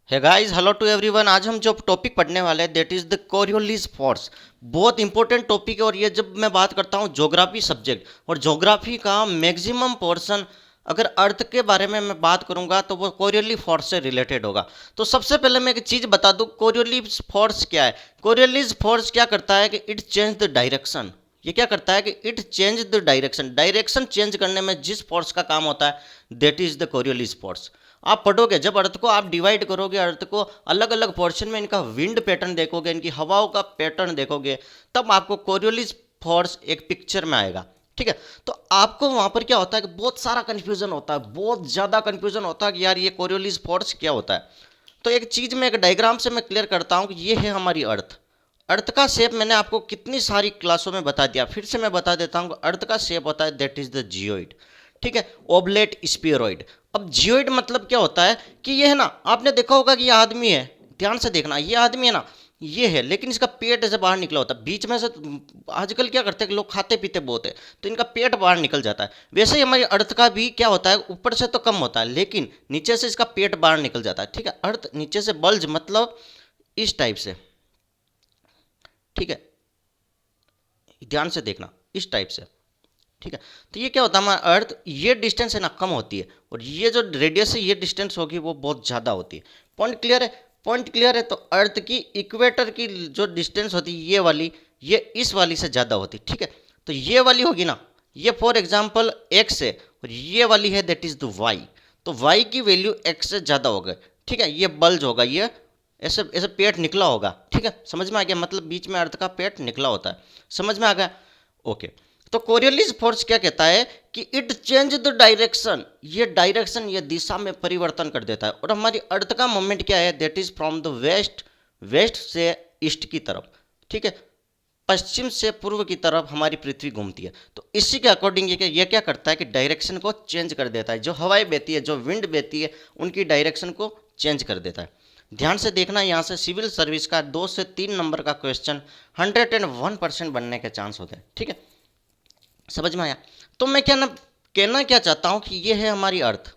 है guys, hello to everyone. आज हम जो टॉपिक पढ़ने वाले हैं that is the Coriolis force. बहुत इंपॉर्टेंट टॉपिक है। और ये जब मैं बात करता हूँ ज्योग्राफी सब्जेक्ट और ज्योग्राफी का मैक्सिमम पोर्शन अगर अर्थ के बारे में मैं बात करूंगा तो वो कोरियोलिस फोर्स से रिलेटेड होगा। तो सबसे पहले मैं एक चीज़ बता दूं, कोरियोलिस फोर्स क्या है। कोरियोलिस फोर्स क्या करता है कि इट चेंज द डायरेक्शन। ये क्या करता है कि it change the direction. Direction change करने में जिस फोर्स का काम होता है that is the Coriolis force. आप पढ़ोगे, जब अर्थ को आप डिवाइड करोगे, अर्थ को अलग अलग पोर्शन में इनका विंड पैटर्न देखोगे, इनकी हवाओं का पैटर्न देखोगे, तब आपको कोरियोलिस फोर्स एक पिक्चर में आएगा। ठीक है। तो आपको वहां पर क्या होता है कि बहुत सारा कंफ्यूजन होता है, बहुत ज़्यादा कंफ्यूजन होता है कि यार ये कोरियोलिस फोर्स क्या होता है। तो एक चीज़ मैं एक डायग्राम से मैं क्लियर करता हूँ कि ये है हमारी अर्थ। अर्थ का शेप मैंने आपको कितनी सारी क्लासों में बता दिया, फिर से मैं बता देता हूँ। अर्थ का शेप होता है दैट इज द जियोइड। ठीक है, ओबलेट स्फीयरॉइड। अब जियोइड मतलब क्या होता है कि ये है ना, आपने देखा होगा कि ये आदमी है, ध्यान से देखना, ये आदमी है ना, ये है, लेकिन इसका पेट ऐसे बाहर निकला होता है बीच में से। आजकल क्या करते हैं कि लोग खाते पीते बहुत है, तो इनका पेट बाहर निकल जाता है। वैसे ही हमारी अर्थ का भी क्या होता है, ऊपर से तो कम होता है लेकिन नीचे से इसका पेट बाहर निकल जाता है। ठीक है, अर्थ नीचे से बल्ज मतलब इस टाइप से। ठीक है, ध्यान से देखना, इस टाइप से। ठीक है। तो ये क्या होता है, हमारा अर्थ ये डिस्टेंस है ना कम होती है, और ये जो रेडियस है ये डिस्टेंस होगी वो बहुत ज़्यादा होती है। पॉइंट क्लियर है? पॉइंट क्लियर है। तो अर्थ की इक्वेटर की जो डिस्टेंस होती है ये वाली, ये इस वाली से ज़्यादा होती है। ठीक है। तो ये वाली होगी ना, ये फॉर एग्जाम्पल एक्स है, और ये वाली है दैट इज द वाई। तो वाई की वैल्यू एक्स से ज़्यादा होगा। ठीक है, ये बल्ज होगा, ये ऐसे ऐसे पेट निकला होगा। ठीक है, समझ में आ गया, मतलब बीच में अर्थ का पेट निकला होता है। समझ में आ गया? ओके। तो कोरियोलिस फोर्स क्या कहता है कि इट चेंज द डायरेक्शन। ये डायरेक्शन, ये दिशा में परिवर्तन कर देता है। और हमारी अर्थ का मूवमेंट क्या है that is from the west, west से ईस्ट की तरफ। ठीक है, पश्चिम से पूर्व की तरफ हमारी पृथ्वी घूमती है। तो इसी के अकॉर्डिंग ये क्या करता है कि डायरेक्शन को चेंज कर देता है। जो हवाएं बहती है, जो विंड बहती है, उनकी डायरेक्शन को चेंज कर देता है। ध्यान से देखना, यहाँ से सिविल सर्विस का 2 से 3 नंबर का क्वेश्चन 101% बनने के चांस होते हैं। ठीक है, समझ में आया? तो मैं क्या ना कहना क्या चाहता हूँ कि ये है हमारी अर्थ।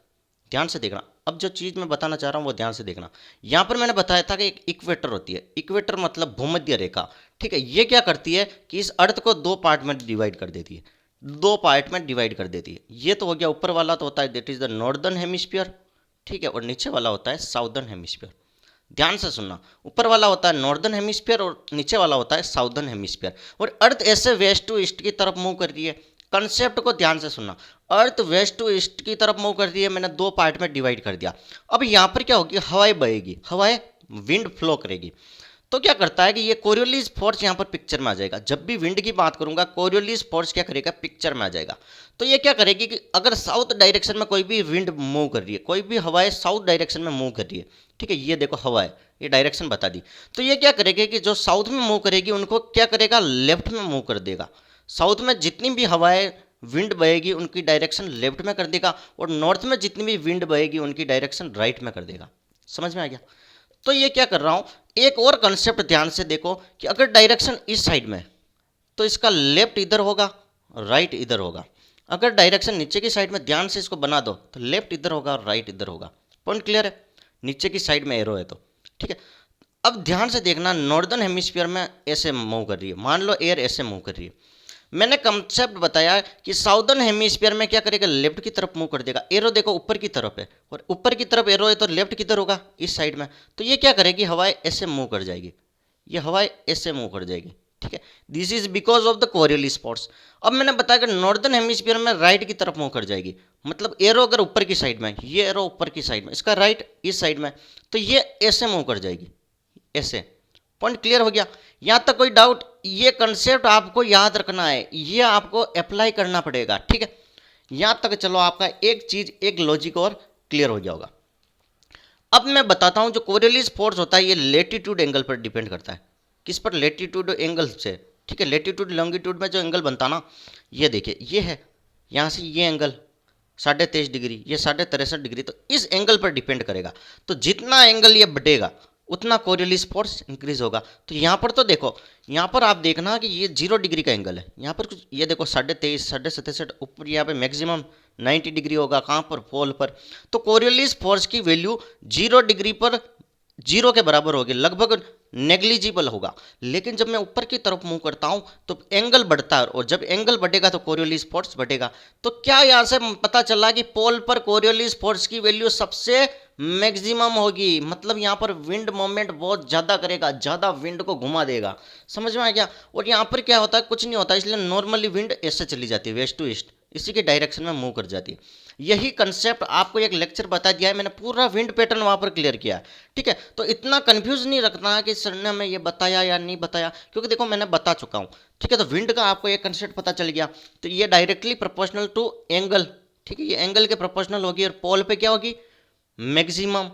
ध्यान से देखना, अब जो चीज़ मैं बताना चाह रहा हूँ वो ध्यान से देखना। यहाँ पर मैंने बताया था कि एक इक्वेटर होती है। इक्वेटर मतलब भूमध्य रेखा। ठीक है, ये क्या करती है कि इस अर्थ को 2 पार्ट में डिवाइड कर देती है। 2 पार्ट में डिवाइड कर देती है। ये तो हो गया, ऊपर वाला तो होता है that is the northern hemisphere. ठीक है, और नीचे वाला होता है साउदर्न हेमिस्फीयर। ध्यान से सुनना, ऊपर वाला होता है नॉर्दर्न हेमिस्फीयर और नीचे वाला होता है साउदर्न हेमिस्फीयर। और अर्थ ऐसे वेस्ट टू ईस्ट की तरफ मूव कर रही है। कंसेप्ट को ध्यान से सुनना, अर्थ वेस्ट टू ईस्ट की तरफ मूव कर रही है, मैंने 2 पार्ट में डिवाइड कर दिया। अब यहाँ पर क्या होगी, हवाएं बहेगी, हवाएं विंड फ्लो करेगी। तो क्या करता है कि ये कोरियोलिस फोर्स यहाँ पर पिक्चर में आ जाएगा। जब भी विंड की बात करूंगा कोरियोलिस फोर्स क्या करेगा, पिक्चर में आ जाएगा। तो ये क्या करेगी कि अगर साउथ डायरेक्शन में कोई भी विंड मूव कर रही है, कोई भी हवाएं साउथ डायरेक्शन में मूव कर रही है। ठीक है, ये देखो हवा है, ये डायरेक्शन बता दी। तो ये क्या करेगी कि जो साउथ में मूव करेगी उनको क्या करेगा, लेफ्ट में मूव कर देगा। साउथ में जितनी भी हवाएं विंड बहेगी उनकी डायरेक्शन लेफ्ट में कर देगा, और नॉर्थ में जितनी भी विंड बहेगी उनकी डायरेक्शन राइट में कर देगा। समझ में आ गया? तो ये क्या कर रहा हूँ, एक और कंसेप्ट ध्यान से देखो कि अगर डायरेक्शन इस साइड में तो इसका लेफ्ट इधर होगा, राइट इधर होगा। अगर डायरेक्शन नीचे की साइड में, ध्यान से इसको बना दो, तो लेफ्ट इधर होगा, राइट इधर होगा। पॉइंट क्लियर है? नीचे की साइड में एरो है तो। ठीक है, अब ध्यान से देखना, नॉर्दर्न हेमिस्फीयर में ऐसे मूव कर रही है, मान लो एयर ऐसे मूव कर रही है। मैंने कंसेप्ट बताया कि साउदर्न हेमिस्फीयर में क्या करेगा, लेफ्ट की तरफ मूव कर देगा। एरो देखो ऊपर की तरफ है, और ऊपर की तरफ एरो है तो लेफ्ट किधर होगा, इस साइड में। तो ये क्या करेगी, हवाएं ऐसे मूव कर जाएगी, ये हवाएं ऐसे मूव कर जाएगी। ठीक है, this is because of the Coriolis force. अब मैंने बताया कि नॉर्दर्न हेमिस्फीयर में राइट की तरफ मूव कर जाएगी, मतलब एरो अगर ऊपर की साइड में, ये एरो ऊपर की साइड में, इसका राइट इस साइड में, तो ये ऐसे मूव कर जाएगी, ऐसे। पॉइंट क्लियर हो गया? यहां तक कोई डाउट? ये कंसेप्ट आपको याद रखना है, ये आपको अप्लाई करना पड़ेगा। ठीक है, यहां तक चलो, आपका एक चीज, एक लॉजिक और क्लियर हो गया होगा। अब मैं बताता हूं, जो कोरियोलिस फोर्स होता है ये लेटीट्यूड एंगल पर डिपेंड करता है। किस पर? लेटीट्यूड एंगल से। ठीक है, लेटीट्यूड लॉन्गिट्यूड में जो एंगल बनता ना, ये देखिए, ये है, यहाँ से ये एंगल 23.5 डिग्री, ये 63.5 डिग्री, तो इस एंगल पर डिपेंड करेगा। तो जितना एंगल ये बढ़ेगा उतना कोरियोलिस फोर्स इंक्रीज होगा। तो यहाँ पर तो देखो, यहाँ पर आप देखना कि ये 0 डिग्री का एंगल है, यहाँ पर कुछ ये देखो 23.5, 67.5, ऊपर यहाँ पे मैक्सिमम 90 डिग्री होगा, कहाँ पर? पोल पर। तो कोरियोलिस फोर्स की वैल्यू 0 डिग्री पर जीरो के बराबर होगी, लगभग नेग्लिजिबल होगा। लेकिन जब मैं ऊपर की तरफ मूव करता हूं तो एंगल बढ़ता है, और जब एंगल बढ़ेगा तो कोरियोलिस फोर्स बढ़ेगा। तो क्या यहां से पता चला कि पोल पर कोरियोलिस फोर्स की वैल्यू सबसे मैक्सिमम होगी, मतलब यहां पर विंड मोमेंट बहुत ज्यादा करेगा, ज्यादा विंड को घुमा देगा। समझ में आ गया। और यहां पर क्या होता है, कुछ नहीं होता, इसलिए नॉर्मली विंड ऐसे चली जाती है, वेस्ट टू ईस्ट, इसी के डायरेक्शन में मूव कर जाती है। यही कंसेप्ट आपको एक लेक्चर बता दिया है मैंने, पूरा विंड पैटर्न वहां पर क्लियर किया है। ठीक है, तो इतना कंफ्यूज नहीं रखना है कि सर ने हमें ये बताया या नहीं बताया, क्योंकि देखो मैंने बता चुका हूँ। ठीक है, तो विंड का आपको एक कंसेप्ट पता चल गया। तो ये डायरेक्टली प्रोपोर्शनल टू एंगल, ठीक है, ये एंगल के प्रोपोर्शनल होगी। और पोल पे क्या होगी, मैक्सिमम।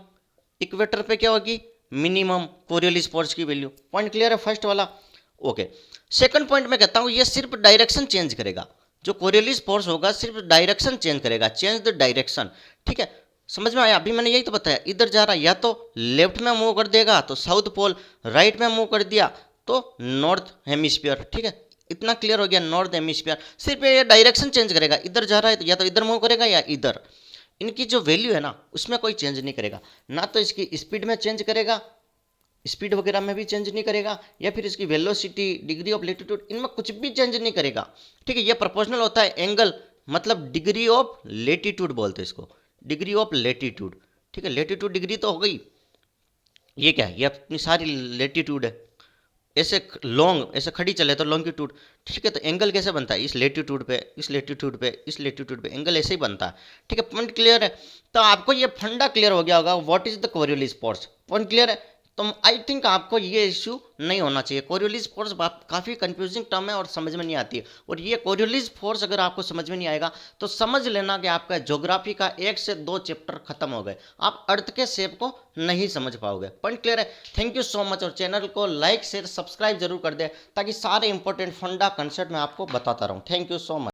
इक्वेटर पे क्या होगी, मिनिमम कोरियोलिस फोर्स की वैल्यू। पॉइंट क्लियर है फर्स्ट वाला। ओके, सेकंड पॉइंट में कहता हूं ये सिर्फ डायरेक्शन चेंज करेगा। जो कोरियोलिस फोर्स होगा सिर्फ डायरेक्शन चेंज करेगा, चेंज द डायरेक्शन। ठीक है, समझ में आया। अभी मैंने यही तो बताया, इधर जा रहा या तो लेफ्ट में मूव कर देगा तो साउथ पोल, राइट में मूव कर दिया तो नॉर्थ हेमिस्फीयर। ठीक है, इतना क्लियर हो गया, नॉर्थ हेमिस्फीयर। सिर्फ ये डायरेक्शन चेंज करेगा, इधर जा रहा है तो या तो इधर मूव करेगा या इधर। इनकी जो वैल्यू है ना उसमें कोई चेंज नहीं करेगा, ना तो इसकी स्पीड में चेंज करेगा, स्पीड वगैरह में भी चेंज नहीं करेगा, या फिर इसकी वेलोसिटी, डिग्री ऑफ लेटीट्यूड, इनमें कुछ भी चेंज नहीं करेगा। ठीक है, ये प्रोपोर्शनल होता है एंगल, मतलब डिग्री ऑफ लेटीट्यूड बोलते हैं इसको, डिग्री ऑफ लेटीट्यूड। ठीक है, लेटीट्यूड डिग्री तो हो गई, ये क्या है, ये अपनी सारी लेटीट्यूड है। ऐसे लॉन्ग, ऐसे खड़ी चले तो लॉन्गिट्यूड। ठीक है, तो एंगल कैसे बनता है, इस लेटीट्यूड पे, इस लेटीट्यूड पे, इस लेटीट्यूड पे एंगल ऐसे ही बनता है। ठीक है, पॉइंट क्लियर है। तो आपको ये फंडा क्लियर हो गया होगा, what is the Coriolis force. Point clear है। तो आई थिंक आपको ये इश्यू नहीं होना चाहिए। कोरियोलिस फोर्स काफ़ी कंफ्यूजिंग टर्म है और समझ में नहीं आती है। और ये कोरियोलिस फोर्स अगर आपको समझ में नहीं आएगा तो समझ लेना कि आपका ज्योग्राफी का 1 से 2 चैप्टर खत्म हो गए, आप अर्थ के शेप को नहीं समझ पाओगे। पॉइंट क्लियर है। Thank you so much. और चैनल को लाइक शेयर सब्सक्राइब जरूर कर दे, ताकि सारे इंपॉर्टेंट फंडा कंसेप्ट मैं आपको बताता रहूँ। Thank you so much.